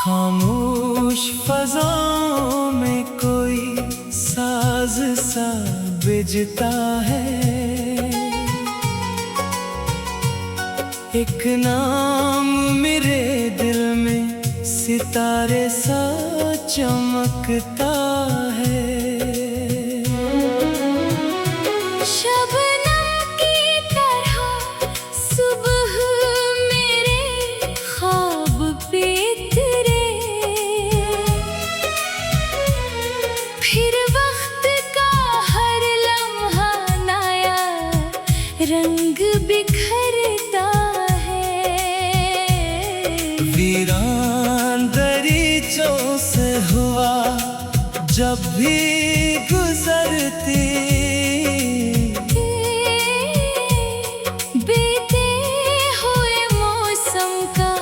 खामोश फज़ाओं में कोई साज सा बजता है। एक नाम मेरे दिल में सितारे सा चमकता है। शबनम की तरह सुबह मेरे ख्वाब पे तेरे, फिर वक्त का हर लम्हा नया रंग बिखरता है। वीरान दरीचों से हुआ जब भी गुजरती, बीते हुए मौसम का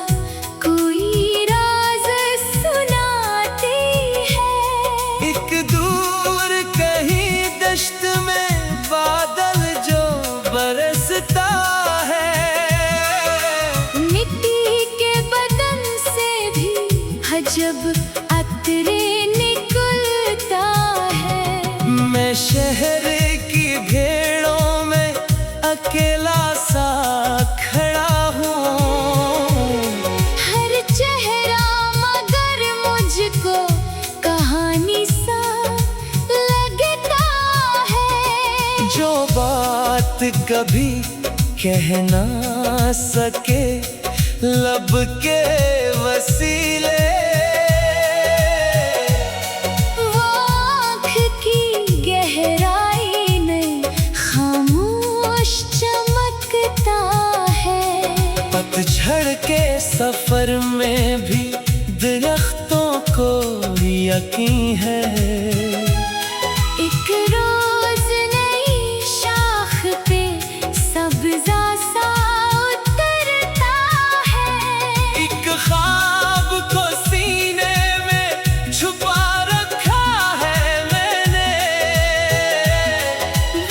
कोई राज सुनाती है। एक दूर कहीं दश्त में बादल जो बरसता है। मिट्टी के बदन से भी अजब अतरे निकलता है। मैं शहर की भीड़ों में अकेला सा खड़ा हूँ। हर चेहरा मगर मुझको कहानी सा लगता है। जो बात कभी कह ना सके लब के वसीले, वो आँख की गहराई में खामोश चमकता है। पतझड़ के सफर में भी दरख्तों को यकीन है। एक रोज नई शाख पे सब्जा सा उतरता है। एक ख्वाब को सीने में छुपा रखा है मैंने।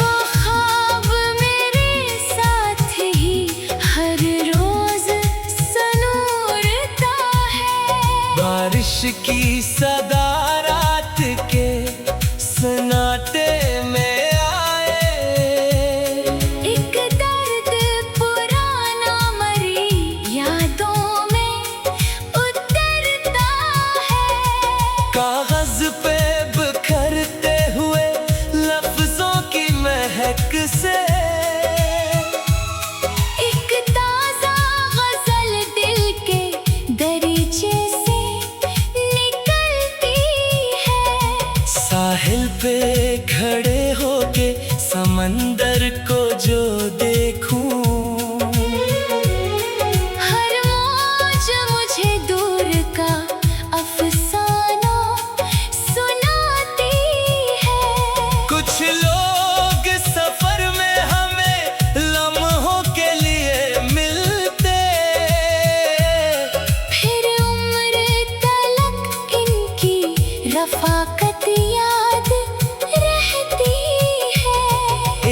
वो ख्वाब मेरे साथ ही हर रोज सनूरता है। बारिश की सदा रात के सन्नाटे में आए। एक दर्द पुराना मरी यादों में उतरता है। कागज पे बिखरते हुए लफ्जों की महक से एक ताजा गजल दिल के दरीचे से निकलती है। साहिल पे खड़े होके समंदर को जो देखूं, हर मौज मुझे दूर का अफसाना सुनाती है। कुछ लोग सफर में हमें लम्हों के लिए मिलते, फिर उम्र तलक इनकी रफाकत याद रहती है।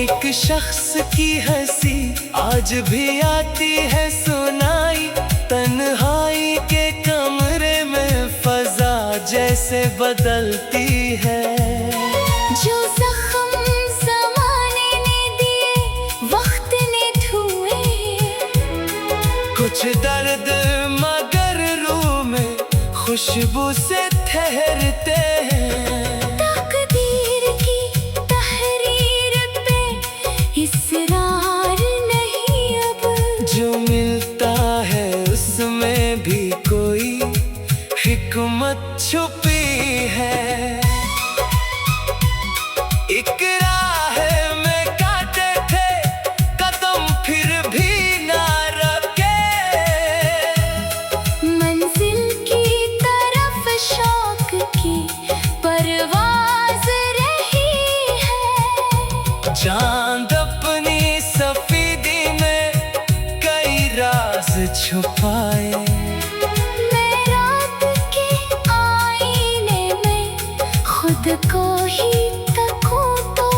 एक शख्स की हंसी आज भी आती है सुनाई। तन्हाई के कमरे में फजा जैसे बदलती है। जो जख्म ज़माने ने दिए वक्त ने धुए, कुछ दर्द मगर रूह में खुशबू से ठहरते हैं। तकदीर की तहरीर पे इसरार नहीं अब। जो मिलता है उसमें भी कोई हिकमत छुपी है। एक राह में काटे थे कदम फिर भी ना रखे। मंजिल की को ही तकूं तो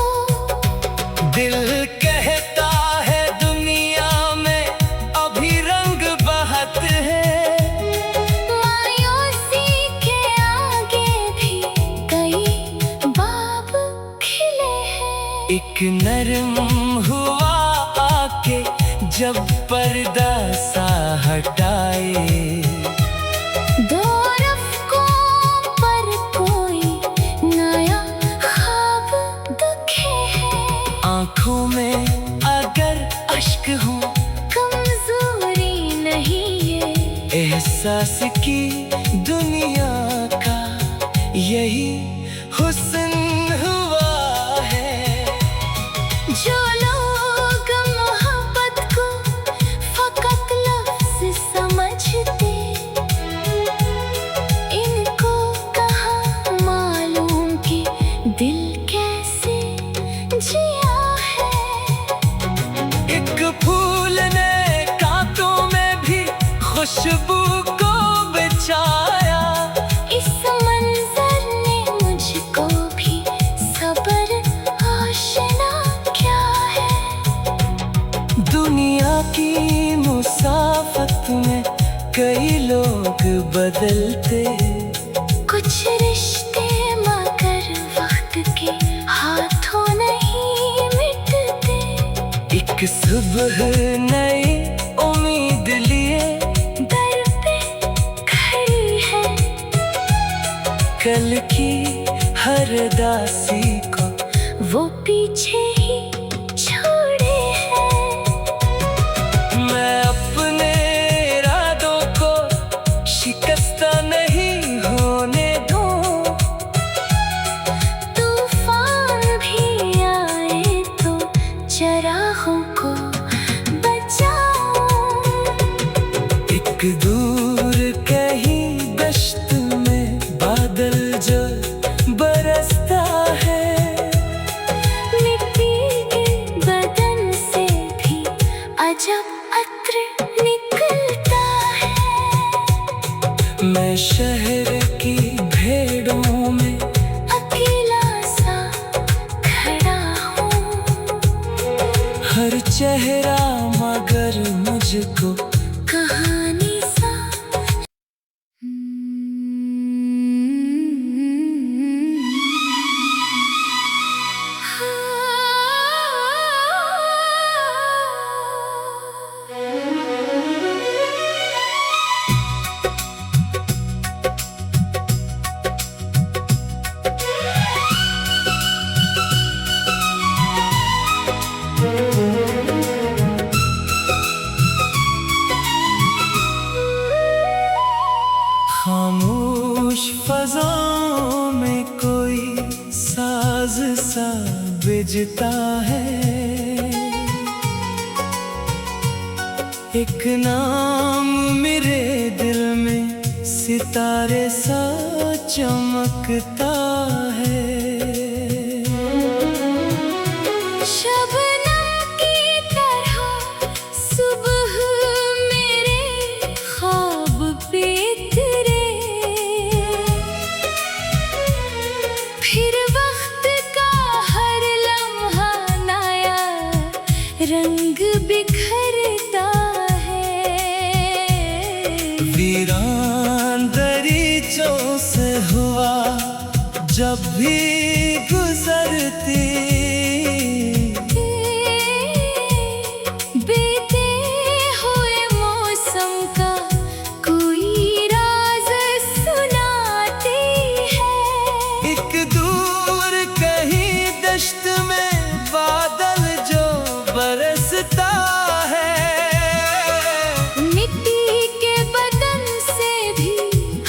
दिल कहता है दुनिया में अभी रंग बहत है। मायूसी के आगे भी कई बाब खिले हैं। एक नरम हुआ आके जब पर्दा सा हटाए, दो रफ़्कों पर कोई नया ख्वाब दिखे है। आंखों में अगर अश्क हो कमजोरी नहीं ये, एहसास की दुनिया का यही हुस्न हुआ है। जो लोग मोहब्बत को फकत लफ्ज़ समझते, इनको कहाँ मालूम कि दिल कैसे जिया है। एक फूल ने कांटों में भी खुशबू को बचाया। इस मंजर ने मुझको भी सब्र आशना क्या है। दुनिया की मुसाफत में कई लोग बदलते, कुछ रिश्ते मगर वक्त के हाथों नहीं मिटते। एक सुबह नई उम्मीद लिए दर पे खड़ी है, कल की हर दासी को वो पीछे ही छोड़े हैं। मैं अपने इरादों को शिकस्त नहीं होने दूं। तूफान भी आए तो चराहों को बचाऊं। एक दूर कहीं दश्त में बादल जो बरसता है, मिट्टी के बदन से भी अजब अत्र निकलता है। मैं शहर की भेड़ों में अकेला सा खड़ा हूँ, हर चेहरा मगर मुझको कहानी सा। खामोश फज़ाओं में कोई साज सा बजता है। एक नाम मेरे दिल में सितारे सा चमकता है। शबनम की तरह सुबह मेरे ख्वाब पे उतरे, फिर वक्त का हर लम्हा नया रंग बिखरता है। वीरान दरीचों से हुआ जब भी गुजरती, बीते हुए मौसम का कोई राज सुनाती है। एक दूर कहीं दश्त में बादल जो बरसता है, मिट्टी के बदन से भी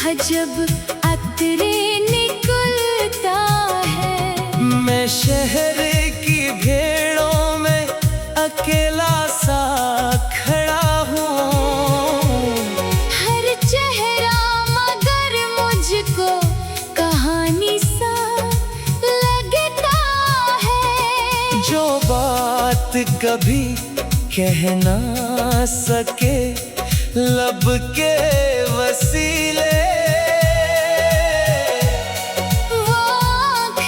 अजब अतरे निकलता है। मैं शहर की भेड़ों में अकेला सा खड़ा हूँ, हर चेहरा मगर मुझको कहानी सा लगता है। जो बात कभी कह ना सके लब के वसीले, वो आँख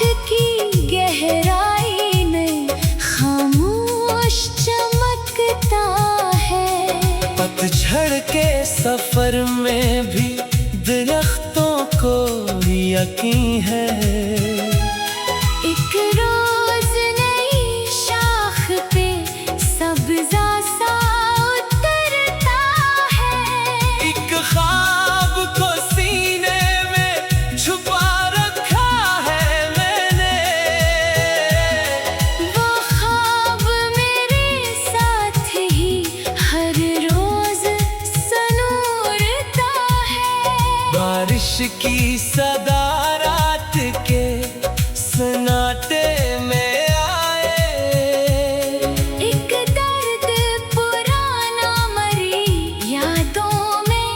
दरख्तों को यकीन है, एक रोज नई शाख पे सब्जा सा उतरता है। एक ख्वाब को सीने में छुपा रखा है मैंने, वो ख्वाब मेरे साथ ही हर रोज सनूरता है। बारिश की सदा रात के सन्नाटे में आए, एक दर्द पुराना मरी यादों में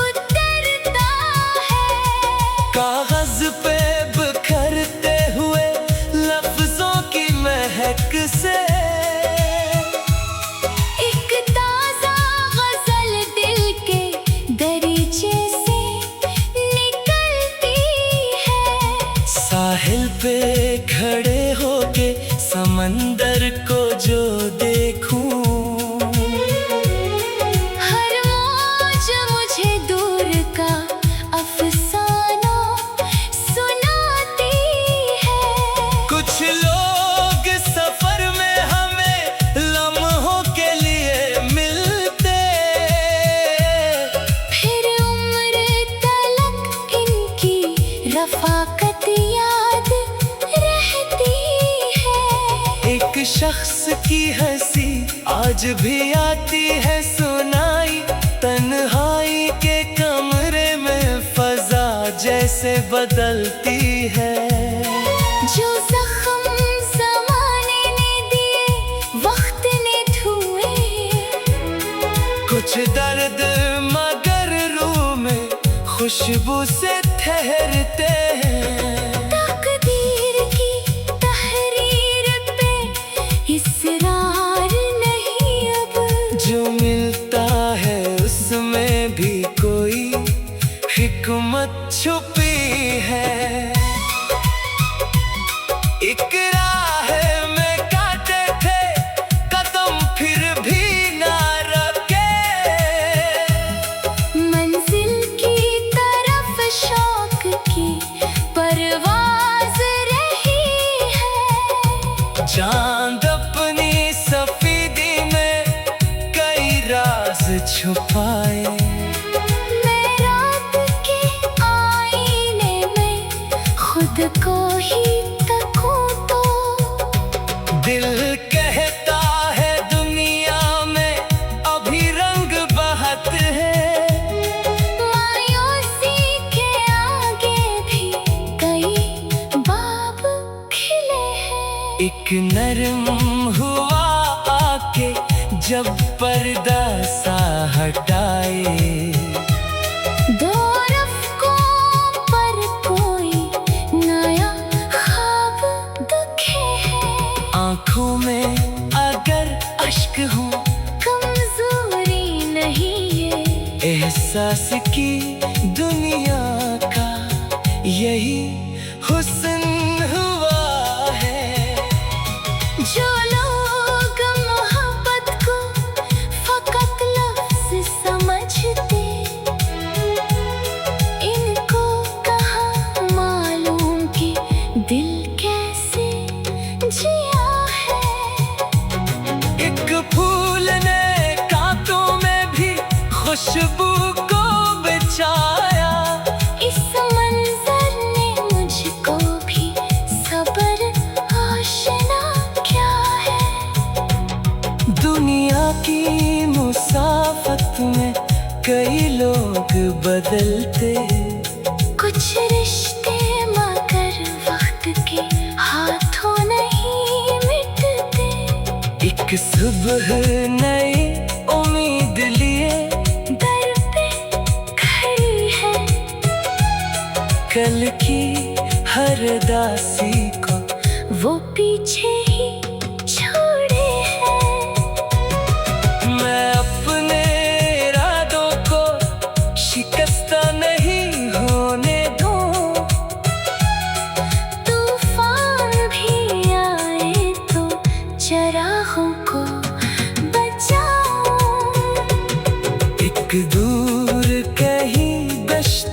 उतरता है। कागज पे बिखरते हुए लफ्जों की महक से एक ताजा गजल दिल के दरीचे से निकलती है। साहिल पे खड़े होके समंदर को जो देखूं, हर मौज मुझे दूर का अफसाना सुनाती है। कुछ लोग सफर में हमें लम्हों के लिए मिलते, फिर उम्र तलक इनकी रफाकत याद रहती है। एक शख्स की हंसी आज भी आती है सुनाई, तन्हाई के कमरे में फजा जैसे बदलती है। जो जख्म ज़माने ने दिए वक्त ने धुए, कुछ दर्द मगर रूह में खुशबू से ठहरते हैं। तकदीर की तहरीर पे इसरार नहीं अब, जो मिलता है उसमें भी कोई हिकमत छुपी है। एक राह में काटे थे कदम फिर भी ना रखे, मंजिल की तरफ शौक की परवाज रही है। चांद अपनी सफेदी में कई राज छुपाए, मैं रात के आईने में खुद को ही तकूं तो दिल कहता है दुनिया में अभी रंग बहत है। मायूसी के आगे भी कई बाब खिले हैं। एक नरम हुआ आके जब पर्दा सा हटाए, दो रफ़्कों पर कोई नया ख्वाब दिखे है। आंखों में अगर अश्क हो कमजोरी नहीं ये, एहसास की दुनिया का यही हुस्न हुआ है। जो लोग मोहब्बत को फकत लफ्ज़ समझते, इनको कहाँ मालूम कि दिल कैसे जिया है। एक फूल ने कांटों में भी खुशबू को बचाया, इस मंजर ने मुझको भी सब्र आशना क्या है। दुनिया की मुसाफत में कई लोग बदलते, कुछ रिश्ते मगर वक्त के हाथों नहीं मिटते। एक सुबह नई उम्मीद लिए दर पे खड़ी है, कल की हर दासी को वो पीछे ही छोड़े हैं। मैं अपने इरादों को शिकस्ता नहीं होने दूं। तूफान भी आए तो चरागों को बचाऊं। एक दूर कहीं गश्त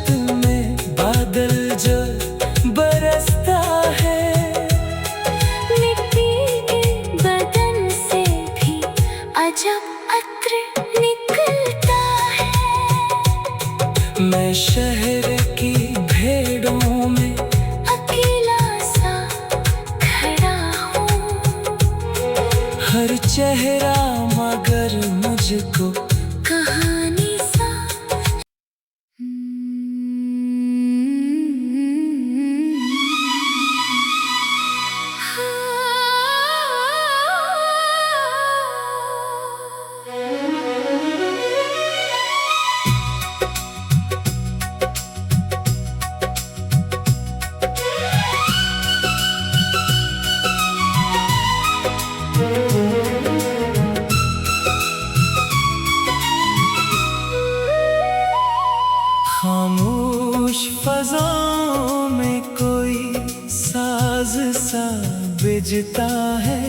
शहर की भेड़ों में अकेला सा खड़ा हूँ। हर चेहरा मगर मुझको कहानी सा खामोश फज़ाओं में कोई साज सा बजता है।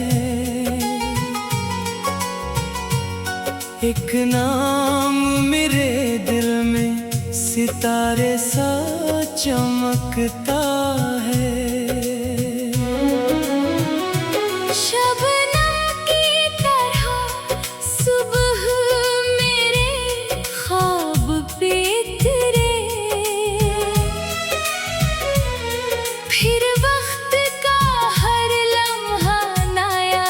एक नाम मेरे दिल में सितारे सा चमकता है। शबनम की तरह सुबह मेरे ख्वाब पे उतरे। फिर वक्त का हर लम्हा नया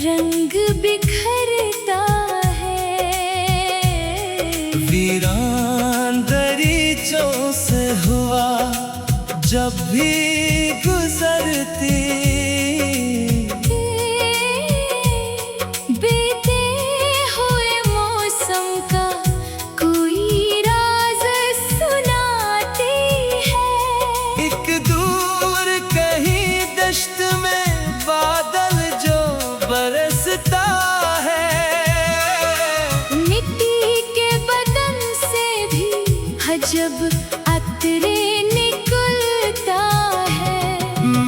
रंग बिखरता है। वीरान दरीचों से हुआ जब भी गुजरती, बीते हुए मौसम का कोई राज सुनाती है। एक दूर कहीं दश्त में बादल जो बरसता है। मिट्टी के बदन से भी अजब अतरे निकलता है।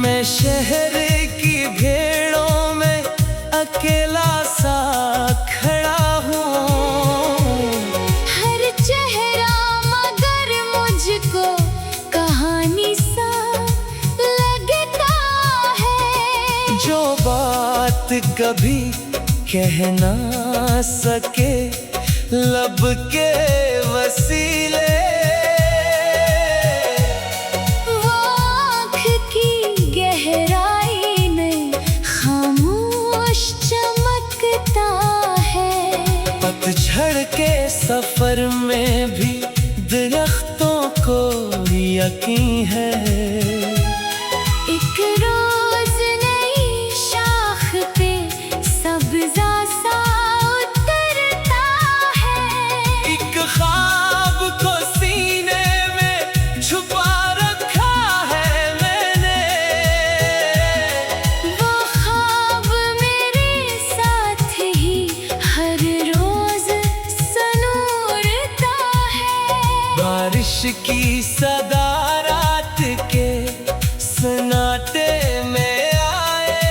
मैं शहर की भेड़ों में अकेला सा खड़ा हूँ। हर चेहरा मगर मुझको कहानी सा लगता है। जो बात कभी कह ना सके लब के वसीले, वो आँख की गहराई में खामोश चमकता है। पतझड़ के सफर में भी दरख्तों को यकीन है। एक रोज नई शाख पे सब्जा सा उतरता है। एक ख्वाब को सीने में छुपा रखा है मैंने। वो ख्वाब मेरे साथ ही हर रोज सनूरता है। बारिश की सदा रात के सन्नाटे में आए।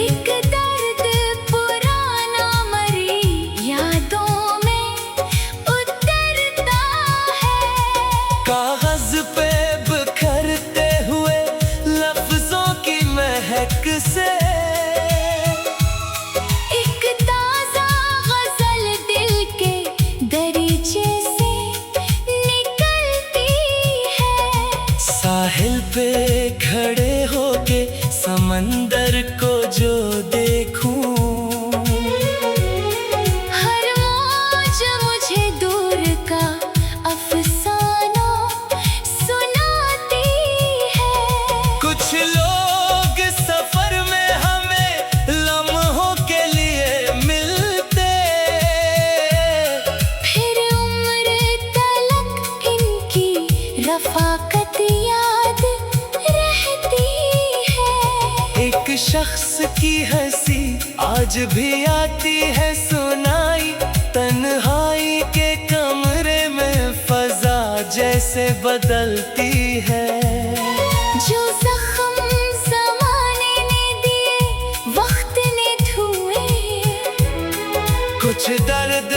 एक दर्द पुराना मरी यादों में उतरता है। कागज पे बिखरते हुए लफ्जों की महक से एक ताजा गजल दिल के दरीचे से निकलती है। साहिल पे खड़े होके समंदर को जो देखूं, हर मौज मुझे दूर का अफसाना सुनाती है। कुछ लोग सफर में हमें लम्हों के लिए मिलते। फिर उम्र तलक इनकी रफाकत याद रहती है। एक शख्स की हंसी आज भी आती है सुनाई। तन्हाई के कमरे में फजा जैसे बदलती है। जो जख्म ज़माने ने दिए वक्त ने धुए। कुछ दर्द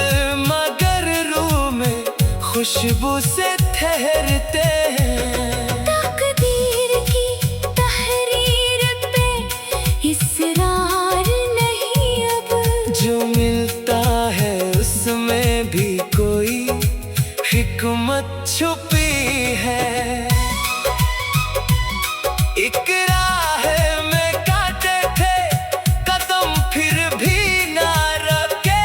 मगर रूह में खुशबू से ठहरते हैं। तकदीर की तहरीर पे इसरार नहीं अब। जो मिलता है उसमें भी कोई हिकमत हिम्मत छुपी है। एक राह में काटे थे कदम फिर भी ना रुके,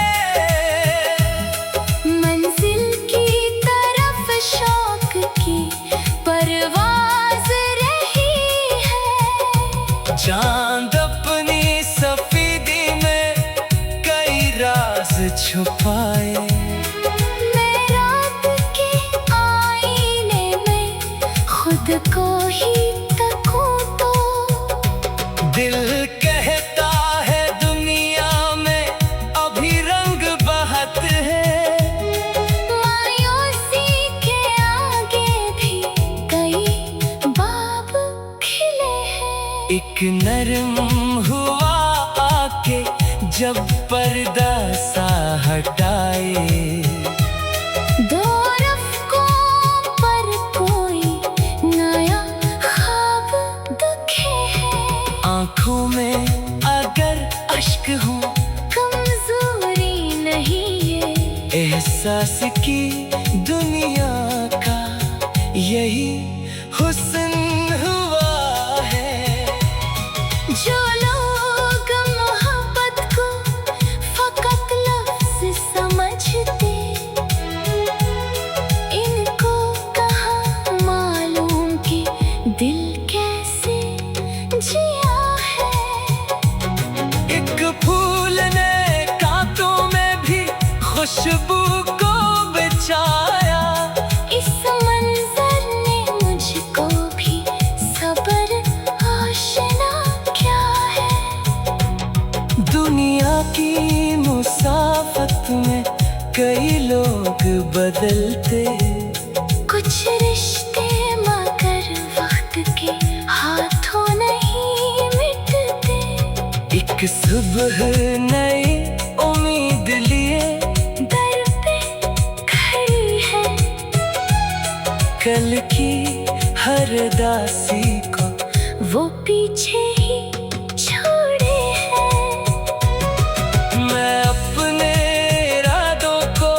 मंजिल की तरफ शौक की परवाज रही है। चांद अपनी सफेदी में कई राज छुपाए, मैं रात के आईने में खुद को ही तकूं तो दिल कहता है दुनिया में अभी रंग बहत है। मायूसी के आगे भी कई बाब खिले हैं। एक नरम हुआ आके जब पर्दा सा हटाए, दो रफ़्कों पर कोई नया ख्वाब दिखे है। आंखों में अगर अश्क हो कमजोरी नहीं ये, एहसास की दुनिया का यही हुस्न हुआ है। जो लोग मोहब्बत को फकत लफ्ज़ समझते, इनको कहाँ मालूम कि दिल कैसे जिया है। एक फूल ने कांटों में भी खुशबू को बचाया, इस मंजर ने मुझको भी सब्र आशना क्या है। दुनिया की मुसाफत में कई लोग बदलते, कुछ रिश्ते मगर वक्त के हाथों नहीं मिटते। एक सुबह नई उम्मीद लिए दर पे खड़ी है, कल की हर दासी को वो पीछे ही छोड़े हैं। मैं अपने इरादों को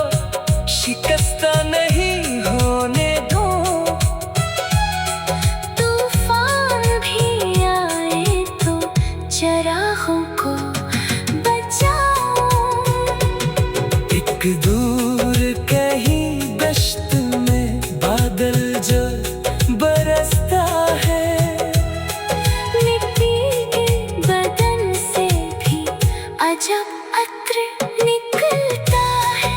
शिकस्ता नहीं होने दूं। तूफान भी आए तो चरागों को बचाऊं। एक दूर कहीं दश्त में बादल जो बरसता है, मिट्टी के बदन से भी अजब अत्र निकलता है।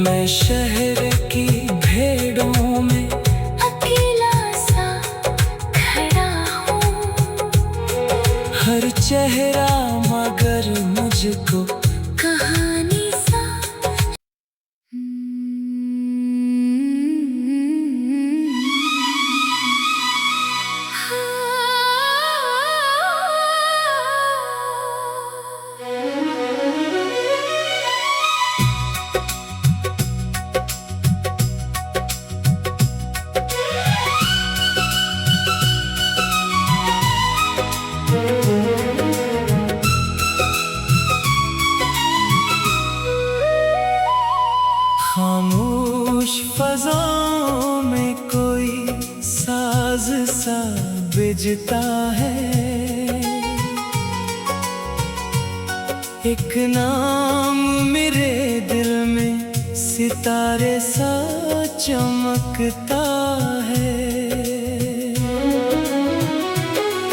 मैं शहर की भेड़ों में अकेला सा खड़ा हूँ, हर चेहरा मगर मुझको कहानी सा। खामोश फज़ाओं में कोई साज सा बजता है, एक नाम मेरे दिल में सितारे सा चमकता है।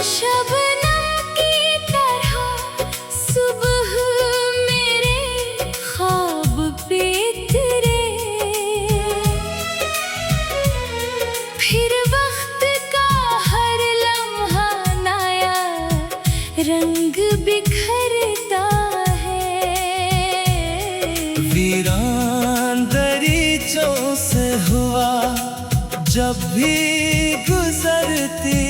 शबनम की तरह सुबह मेरे ख्वाब पे तेरे, फिर वक्त का हर लम्हा नया रंग बिखरता है। वीरान दरीचों से हुआ जब भी गुजरती,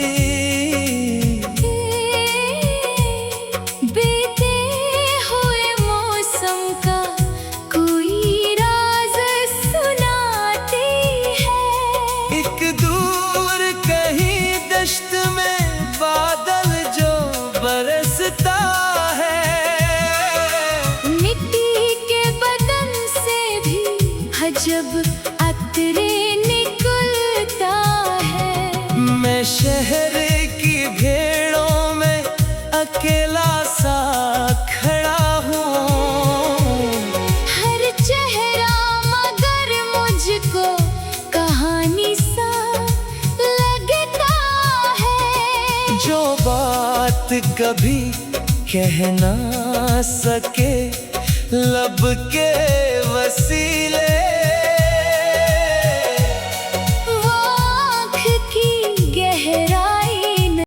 बीते हुए मौसम का कोई राज सुनाती है। एक दूर कहीं दश्त में बादल जो बरसता है, मिट्टी के बदन से भी अजब खातिर निकलता है। मैं शहर की भेड़ों में अकेला सा खड़ा हूँ। हर चेहरा मगर मुझको कहानी सा लगता है। जो बात कभी कह ना सके लब के वसीले